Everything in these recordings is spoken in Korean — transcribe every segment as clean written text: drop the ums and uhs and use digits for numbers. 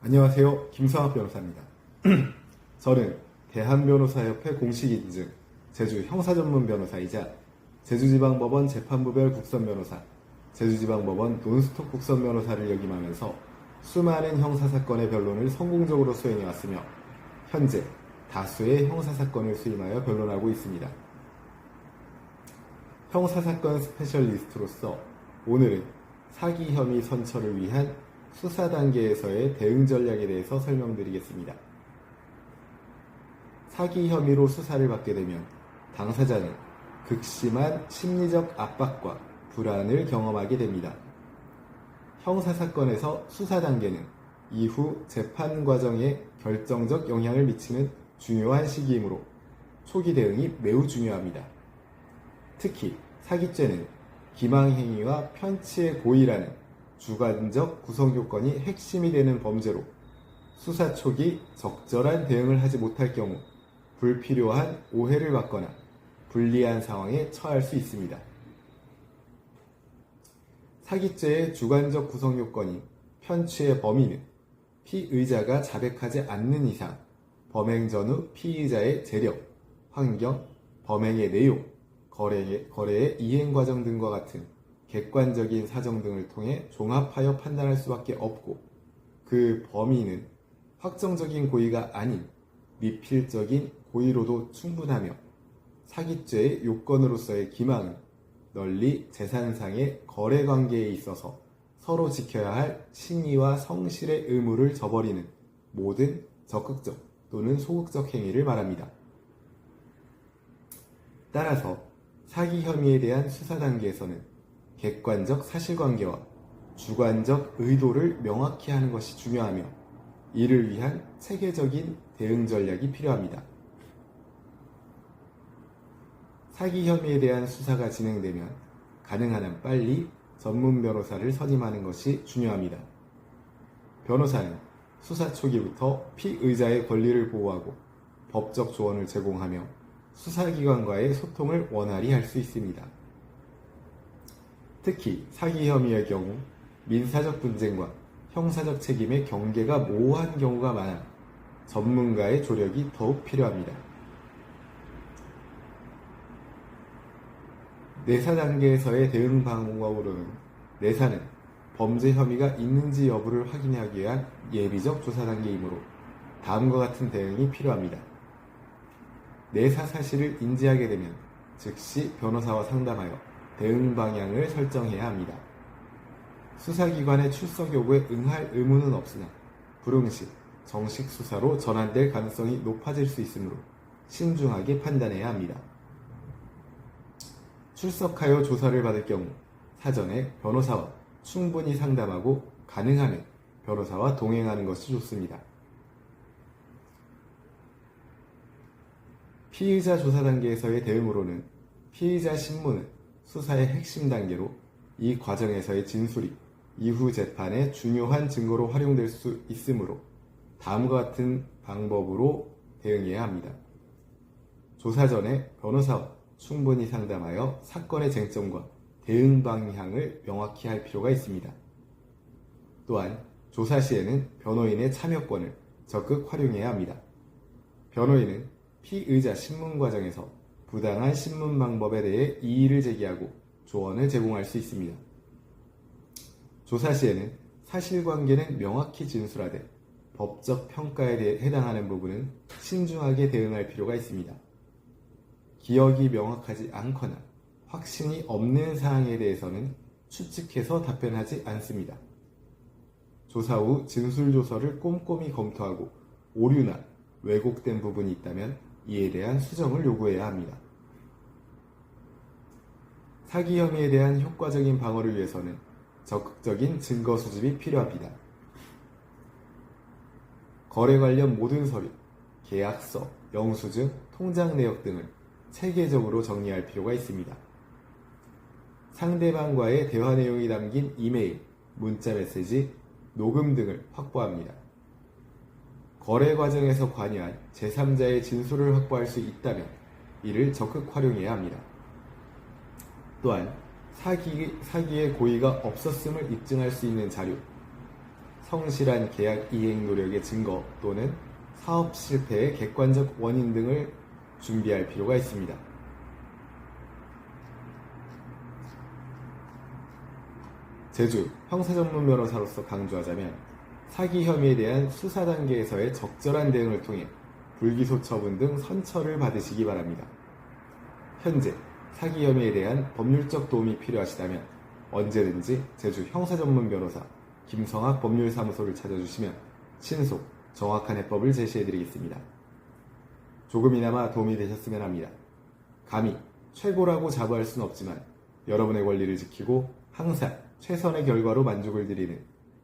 안녕하세요. 김성학 변호사입니다. 저는 대한변호사협회 공식 인증 제주 형사전문 변호사이자 제주지방법원 재판부별 국선변호사, 제주지방법원 논스톱 국선변호사를 역임하면서 수많은 형사사건의 변론을 성공적으로 수행해왔으며 현재 다수의 형사사건을 수임하여 변론하고 있습니다. 형사사건 스페셜리스트로서 오늘은 사기 혐의 선처를 위한 수사 단계에서의 대응 전략에 대해서 설명드리겠습니다. 사기 혐의로 수사를 받게 되면 당사자는 극심한 심리적 압박과 불안을 경험하게 됩니다. 형사사건에서 수사 단계는 이후 재판 과정에 결정적 영향을 미치는 중요한 시기이므로 초기 대응이 매우 중요합니다. 특히 사기죄는 기망행위와 편치의 고의라는 주관적 구성요건이 핵심이 되는 범죄로 수사 초기 적절한 대응을 하지 못할 경우 불필요한 오해를 받거나 불리한 상황에 처할 수 있습니다. 사기죄의 주관적 구성요건인 편취의 범위는 피의자가 자백하지 않는 이상 범행 전후 피의자의 재력, 환경, 범행의 내용, 거래의 이행 과정 등과 같은 객관적인 사정 등을 통해 종합하여 판단할 수밖에 없고 그 범위는 확정적인 고의가 아닌 미필적인 고의로도 충분하며 사기죄의 요건으로서의 기망은 널리 재산상의 거래관계에 있어서 서로 지켜야 할 신의와 성실의 의무를 저버리는 모든 적극적 또는 소극적 행위를 말합니다. 따라서 사기 혐의에 대한 수사 단계에서는 객관적 사실관계와 주관적 의도를 명확히 하는 것이 중요하며 이를 위한 체계적인 대응 전략이 필요합니다. 사기 혐의에 대한 수사가 진행되면 가능한 한 빨리 전문 변호사를 선임하는 것이 중요합니다. 변호사는 수사 초기부터 피의자의 권리를 보호하고 법적 조언을 제공하며 수사기관과의 소통을 원활히 할 수 있습니다. 특히 사기 혐의의 경우 민사적 분쟁과 형사적 책임의 경계가 모호한 경우가 많아 전문가의 조력이 더욱 필요합니다. 내사 단계에서의 대응 방법으로는 내사는 범죄 혐의가 있는지 여부를 확인하기 위한 예비적 조사 단계이므로 다음과 같은 대응이 필요합니다. 내사 사실을 인지하게 되면 즉시 변호사와 상담하여 대응 방향을 설정해야 합니다. 수사기관의 출석 요구에 응할 의무는 없으나 불응 시 정식 수사로 전환될 가능성이 높아질 수 있으므로 신중하게 판단해야 합니다. 출석하여 조사를 받을 경우 사전에 변호사와 충분히 상담하고 가능하면 변호사와 동행하는 것이 좋습니다. 피의자 조사 단계에서의 대응으로는 피의자 신문은 수사의 핵심 단계로 이 과정에서의 진술이 이후 재판의 중요한 증거로 활용될 수 있으므로 다음과 같은 방법으로 대응해야 합니다. 조사 전에 변호사와 충분히 상담하여 사건의 쟁점과 대응 방향을 명확히 할 필요가 있습니다. 또한 조사 시에는 변호인의 참여권을 적극 활용해야 합니다. 변호인은 피의자 신문 과정에서 부당한 신문 방법에 대해 이의를 제기하고 조언을 제공할 수 있습니다. 조사 시에는 사실관계는 명확히 진술하되 법적 평가에 대해 해당하는 부분은 신중하게 대응할 필요가 있습니다. 기억이 명확하지 않거나 확신이 없는 사항에 대해서는 추측해서 답변하지 않습니다. 조사 후 진술조서를 꼼꼼히 검토하고 오류나 왜곡된 부분이 있다면 이에 대한 수정을 요구해야 합니다. 사기 혐의에 대한 효과적인 방어를 위해서는 적극적인 증거 수집이 필요합니다. 거래 관련 모든 서류, 계약서, 영수증, 통장 내역 등을 체계적으로 정리할 필요가 있습니다. 상대방과의 대화 내용이 담긴 이메일, 문자 메시지, 녹음 등을 확보합니다. 거래 과정에서 관여한 제3자의 진술을 확보할 수 있다면 이를 적극 활용해야 합니다. 또한 사기의 고의가 없었음을 입증할 수 있는 자료, 성실한 계약 이행 노력의 증거 또는 사업 실패의 객관적 원인 등을 준비할 필요가 있습니다. 제주 형사전문 변호사로서 강조하자면 사기 혐의에 대한 수사 단계에서의 적절한 대응을 통해 불기소 처분 등 선처를 받으시기 바랍니다. 현재 사기 혐의에 대한 법률적 도움이 필요하시다면 언제든지 제주 형사전문 변호사 김성학 법률사무소를 찾아주시면 신속, 정확한 해법을 제시해드리겠습니다. 조금이나마 도움이 되셨으면 합니다. 감히 최고라고 자부할 수는 없지만 여러분의 권리를 지키고 항상 최선의 결과로 만족을 드리는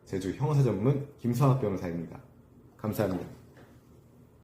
제주 형사전문 김성학 변호사입니다. 감사합니다.